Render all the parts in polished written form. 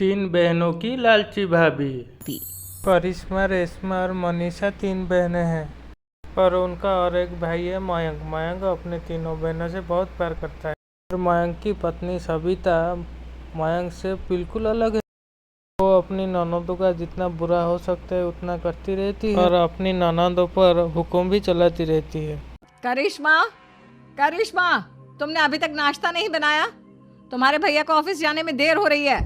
तीन बहनों की लालची भाभी। करिश्मा, रेशमा और मनीषा तीन बहनें हैं और उनका और एक भाई है मयंक। मयंक अपने तीनों बहनों से बहुत प्यार करता है और मयंक की पत्नी सविता मयंक से बिल्कुल अलग है। वो अपनी ननदों का जितना बुरा हो सकता है उतना करती रहती है और अपनी ननदों पर हुक्म भी चलाती रहती है। करिश्मा, करिश्मा, तुमने अभी तक नाश्ता नहीं बनाया? तुम्हारे भैया को ऑफिस जाने में देर हो रही है।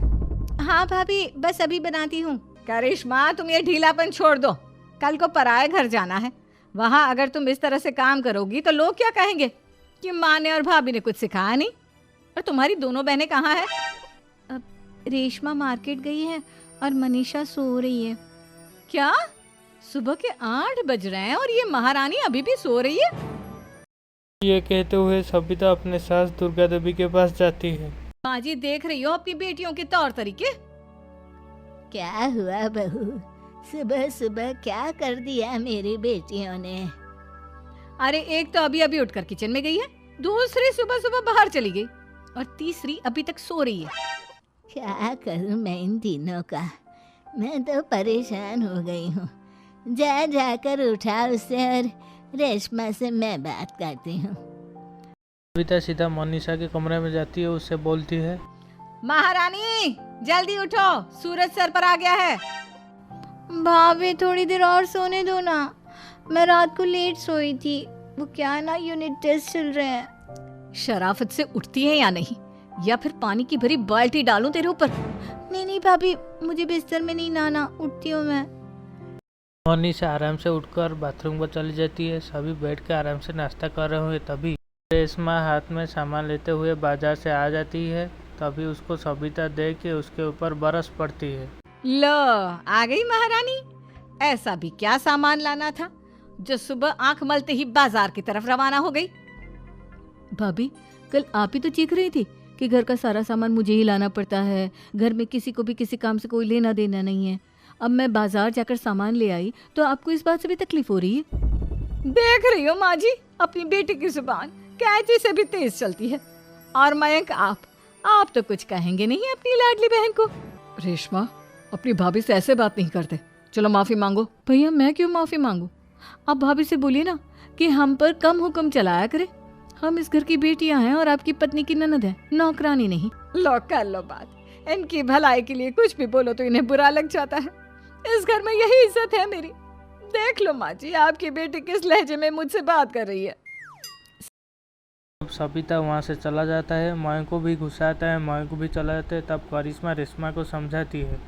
हाँ भाभी, बस अभी बनाती हूँ। करिश्मा, तुम ये ढीलापन छोड़ दो। कल को पराए घर जाना है। वहाँ अगर तुम इस तरह से काम करोगी तो लोग क्या कहेंगे कि माँ ने और भाभी ने कुछ सिखाया नहीं। और तुम्हारी दोनों बहनें कहाँ हैं? अब रेशमा मार्केट गई है और मनीषा सो रही है। क्या? सुबह के 8 बज रहे हैं और ये महारानी अभी भी सो रही है? ये कहते हुए सविता अपने सास दुर्गा देवी के पास जाती है। माँ जी, देख रही हो अपनी बेटियों के तौर तरीके? क्या हुआ बहू, सुबह सुबह क्या कर दिया मेरी बेटियों ने? अरे एक तो अभी अभी उठकर किचन में गई है, दूसरी सुबह सुबह बाहर चली गई और तीसरी अभी तक सो रही है। क्या करूं मैं इन तीनों का, मैं तो परेशान हो गई हूँ। जा जाकर उठा उसे और रेशमा से मैं बात करती हूँ। सविता सीधा मनीषा के कमरे में जाती है, उससे बोलती है, महारानी जल्दी उठो, सूरज सर पर आ गया है। भाभी थोड़ी देर और सोने दो ना, मैं रात को लेट सोई थी। वो क्या ना, यूनिट टेस्ट चल रहे हैं। शराफत से उठती है या नहीं, या फिर पानी की भरी बाल्टी डालूं तेरे ऊपर? नहीं नहीं भाभी, मुझे बिस्तर में नहीं नहाना, उठती हूँ मैं। मनीषा आराम से उठकर बाथरूम पर चली जाती है। सभी बैठ कर आराम से नाश्ता कर रहे हुए तभी रेशमा हाथ में सामान लेते हुए बाजार से आ जाती है। तभी उसको सविता देख के उसके ऊपर बरस पड़ती है। लो, आ गई महारानी। ऐसा भी क्या सामान लाना था जो सुबह आंख मलते ही बाजार की तरफ रवाना हो गई? भाभी, कल आप ही तो चीख रही थी कि घर का सारा सामान मुझे ही लाना पड़ता है, घर में किसी को भी किसी काम से कोई लेना देना नहीं है। अब मैं बाजार जाकर सामान ले आई तो आपको इस बात से भी तकलीफ हो रही है? देख रही हो माँ जी, अपनी बेटी की जुबान कैंची से भी तेज चलती है। और मयंक, आप तो कुछ कहेंगे नहीं अपनी लाडली बहन को? रेशमा, अपनी भाभी से ऐसे बात नहीं करते। चलो माफी मांगो। भैया, मैं क्यों माफी मांगू? आप भाभी से बोलिए ना कि हम पर कम हुक्म चलाया करे। हम इस घर की बेटियां हैं और आपकी पत्नी की ननद है, नौकरानी नहीं। लो कर लो बात। इनकी भलाई के लिए कुछ भी बोलो तो इन्हें बुरा लग जाता है। इस घर में यही इज्जत है मेरी। देख लो माँ जी, आपकी बेटी किस लहजे में मुझसे बात कर रही है। अब सविता वहाँ से चला जाता है। मयंक को भी गुस्सा आता है, मयंक को भी चला जाता है। तब करिश्मा रेशमा को समझाती है,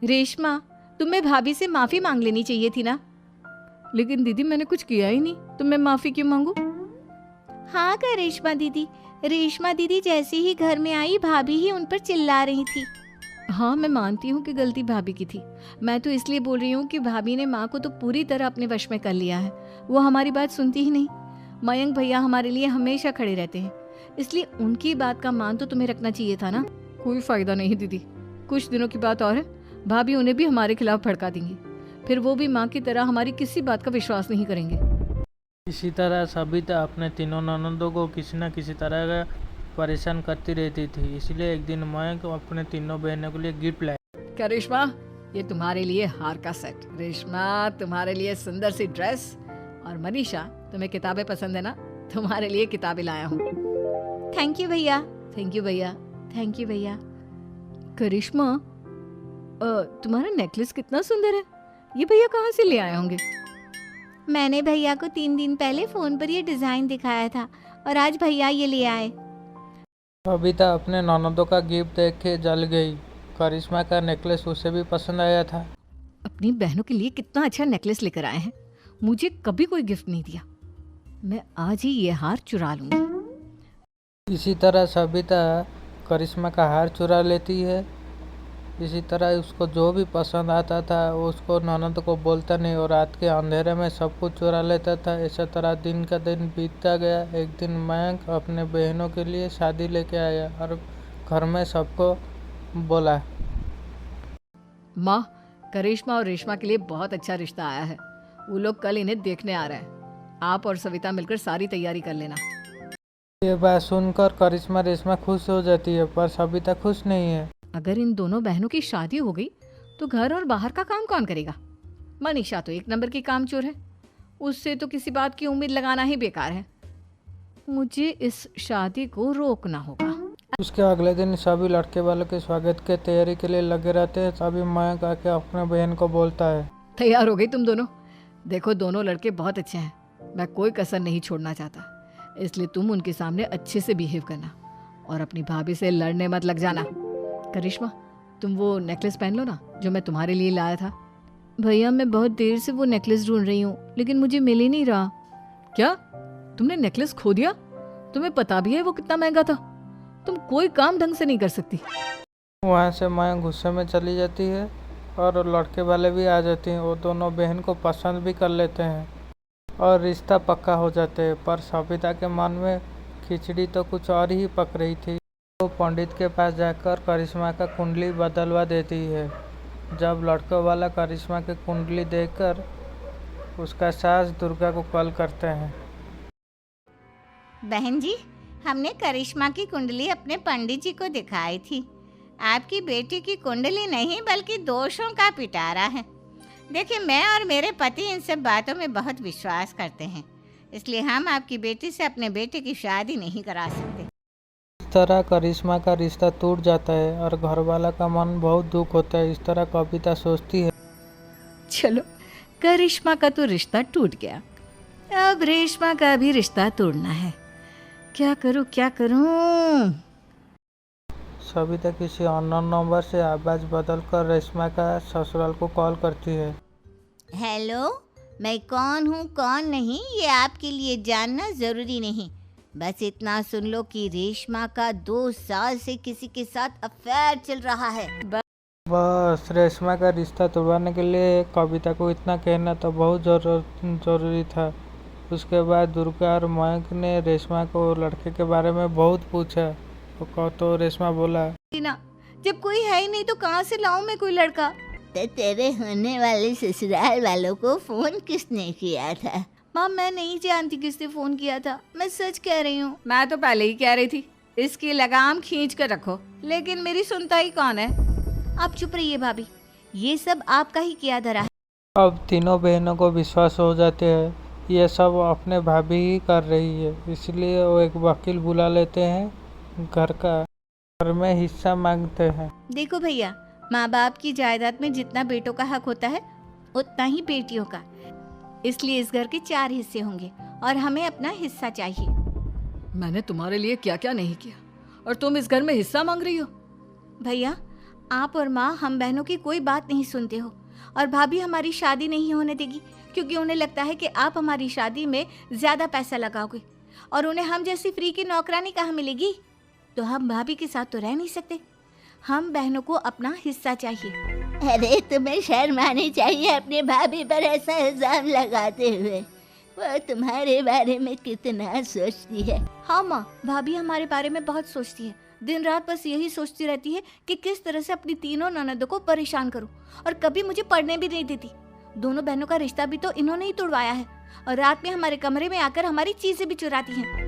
रेशमा, तुम्हें भाभी से माफी मांग लेनी चाहिए थी ना। लेकिन दीदी, मैंने कुछ किया ही नहीं तो मैं माफी क्यों मांगू? हाँ का रेशमा दीदी, रेशमा दीदी जैसे ही घर में आई भाभी ही उन पर चिल्ला रही थी। हाँ, मैं मानती हूँ कि गलती भाभी की थी। मैं तो इसलिए बोल रही हूँ कि भाभी ने माँ को तो पूरी तरह अपने वश में कर लिया है। वो हमारी बात सुनती ही नहीं। मयंक भैया हमारे लिए हमेशा खड़े रहते हैं, इसलिए उनकी बात का मान तो तुम्हें रखना चाहिए था ना। कोई फायदा नहीं दीदी, कुछ दिनों की बात और है, भाभी उन्हें भी हमारे खिलाफ भड़का देंगी। फिर वो भी माँ की तरह हमारी किसी बात का विश्वास नहीं करेंगे। इसी तरह सविता अपने तीनों ननदों को किसी न किसी तरह का परेशान करती रहती थी। इसलिए एक दिन मयंक अपने तीनों बहनों के लिए गिफ्ट लाया। करिश्मा, ये तुम्हारे लिए हार का सेट। रेशमा, तुम्हारे लिए सुंदर सी ड्रेस। और मनीषा, तुम्हें किताबें पसंद है ना, तुम्हारे लिए किताबें लाया हूँ। थैंक यू भैया। थैंक यू भैया। थैंक यू भैया। करिश्मा, तुम्हारा नेकलेस कितना सुंदर है। ये भैया कहाँ से ले आए होंगे? मैंने भैया को 3 दिन पहले फोन पर ये डिजाइन दिखाया था और आज भैया ये ले आए। सविता अपने ननदों का गिफ्ट देख के जल गई। करिश्मा का नेकलेस उसे भी पसंद आया था। अपनी बहनों के लिए कितना अच्छा नेकलेस लेकर आए हैं। मुझे कभी कोई गिफ्ट नहीं दिया। मैं आज ही ये हार चुरा लूंगी। इसी तरह सविता करिश्मा का हार चुरा लेती है। इसी तरह उसको जो भी पसंद आता था वो उसको ननद को बोलता नहीं और रात के अंधेरे में सब कुछ चुरा लेता था। इसी तरह दिन का दिन बीतता गया। एक दिन मयंक अपने बहनों के लिए शादी लेके आया और घर में सबको बोला, माँ, करिश्मा और रेशमा के लिए बहुत अच्छा रिश्ता आया है। वो लोग कल इन्हें देखने आ रहे हैं। आप और सविता मिलकर सारी तैयारी कर लेना। ये बात सुनकर करिश्मा रेशमा खुश हो जाती है पर सविता खुश नहीं है। अगर इन दोनों बहनों की शादी हो गई तो घर और बाहर का काम कौन करेगा? मनीषा तो एक नंबर की कामचोर है, उससे तो किसी बात की उम्मीद लगाना ही बेकार है। मुझे इस शादी को रोकना होगा। उसके अगले दिन सभी लड़के वालों के स्वागत के तैयारी के लिए लगे रहते हैं। तभी मयंक आके अपने बहन को बोलता है, तैयार हो गई तुम दोनों? देखो दोनों लड़के बहुत अच्छे हैं, मैं कोई कसर नहीं छोड़ना चाहता, इसलिए तुम उनके सामने अच्छे से बिहेव करना और अपनी भाभी से लड़ने मत लग जाना। करिश्मा, तुम वो नेकलेस पहन लो ना जो मैं तुम्हारे लिए लाया था। भैया मैं बहुत देर से वो नेकलेस ढूंढ रही हूँ लेकिन मुझे मिल ही नहीं रहा। क्या तुमने नेकलेस खो दिया? तुम्हें पता भी है वो कितना महंगा था? तुम कोई काम ढंग से नहीं कर सकती। वहाँ से मयंक गुस्से में चली जाती है और लड़के वाले भी आ जाते हैं। वो दोनों बहन को पसंद भी कर लेते हैं और रिश्ता पक्का हो जाते हैं। पर सविता के मन में खिचड़ी तो कुछ और ही पक रही थी। वो पंडित के पास जाकर करिश्मा का कुंडली बदलवा देती है। जब लड़कों वाला करिश्मा की कुंडली देखकर उसका सास दुर्गा को कॉल करते हैं। बहन जी, हमने करिश्मा की कुंडली अपने पंडित जी को दिखाई थी। आपकी बेटी की कुंडली नहीं बल्कि दोषों का पिटारा है। देखिए, मैं और मेरे पति इन सब बातों में बहुत विश्वास करते हैं, इसलिए हम आपकी बेटी से अपने बेटे की शादी नहीं करा सकते। इस तरह करिश्मा का रिश्ता टूट जाता है और घर वाला का मन बहुत दुख होता है। इस तरह कविता सोचती है, चलो करिश्मा का तो रिश्ता टूट गया, अब रेशमा का भी रिश्ता तोड़ना है। क्या करूं? सविता किसी अननोन नंबर से आवाज बदलकर रेशमा का ससुराल को कॉल करती है। हेलो, मैं कौन हूँ कौन नहीं ये आपके लिए जानना ज़रूरी नहीं। बस इतना सुन लो कि रेशमा का 2 साल से किसी के साथ अफेयर चल रहा है। बस रेशमा का रिश्ता तोड़वाने के लिए कविता को इतना कहना तो बहुत जरूरी था। उसके बाद दुर्गा और मयंक ने रेशमा को लड़के के बारे में बहुत पूछा। तो रेशमा बोला, ना जब कोई है ही नहीं तो कहाँ से लाऊं मैं कोई लड़का? तो तेरे होने वाले ससुराल वालों को फोन किसने किया था? माँ मैं नहीं जानती किसने फोन किया था, मैं सच कह रही हूँ। मैं तो पहले ही कह रही थी इसकी लगाम खींच कर रखो, लेकिन मेरी सुनता ही कौन है। आप चुप रहिए भाभी, ये सब आपका ही किया धरा है। अब तीनों बहनों को विश्वास हो जाते हैं ये सब अपने भाभी ही कर रही है। इसलिए वो एक वकील बुला लेते हैं। घर में हिस्सा मांगते हैं। देखो भैया, माँ बाप की जायदाद में जितना बेटों का हक होता है उतना ही बेटियों का, इसलिए इस घर के 4 हिस्से होंगे और हमें अपना हिस्सा चाहिए। मैंने तुम्हारे लिए क्या क्या नहीं किया और तुम इस घर में हिस्सा मांग रही हो? भैया, आप और माँ हम बहनों की कोई बात नहीं सुनते हो और भाभी हमारी शादी नहीं होने देगी क्योंकि उन्हें लगता है कि आप हमारी शादी में ज्यादा पैसा लगाओगे और उन्हें हम जैसी फ्री की नौकरानी कहाँ मिलेगी। तो हम भाभी के साथ तो रह नहीं सकते, हम बहनों को अपना हिस्सा चाहिए। अरे तुम्हें शर्म आनी चाहिए अपनी भाभी पर ऐसा इल्जाम लगाते हुए। वो तुम्हारे बारे में कितना सोचती है। हाँ माँ, भाभी हमारे बारे में बहुत सोचती है। दिन रात बस यही सोचती रहती है कि किस तरह से अपनी तीनों ननदों को परेशान करूं और कभी मुझे पढ़ने भी नहीं देती। दोनों बहनों का रिश्ता भी तो इन्होंने ही तोड़वाया है और रात में हमारे कमरे में आकर हमारी चीजें भी चुराती हैं।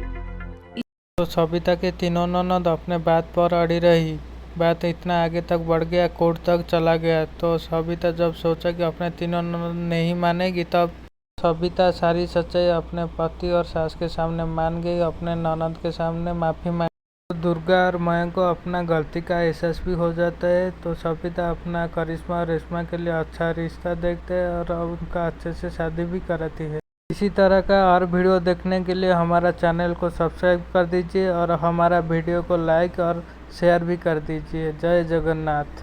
तो सविता के तीनों ननद अपने बात पर अड़ी रही। बात इतना आगे तक बढ़ गया, कोर्ट तक चला गया। तो सविता जब सोचा कि अपने तीनों ननद नहीं मानेगी, तब सविता सारी सच्चाई अपने पति और सास के सामने मान गई। अपने ननद के सामने माफ़ी मांगी। दुर्गा और मयंक को अपना गलती का एहसास भी हो जाता है। तो सविता अपना करिश्मा और रेशमा के लिए अच्छा रिश्ता देखते हैं और उनका अच्छे से शादी भी कराती है। इसी तरह का और वीडियो देखने के लिए हमारा चैनल को सब्सक्राइब कर दीजिए और हमारा वीडियो को लाइक और शेयर भी कर दीजिए। जय जगन्नाथ।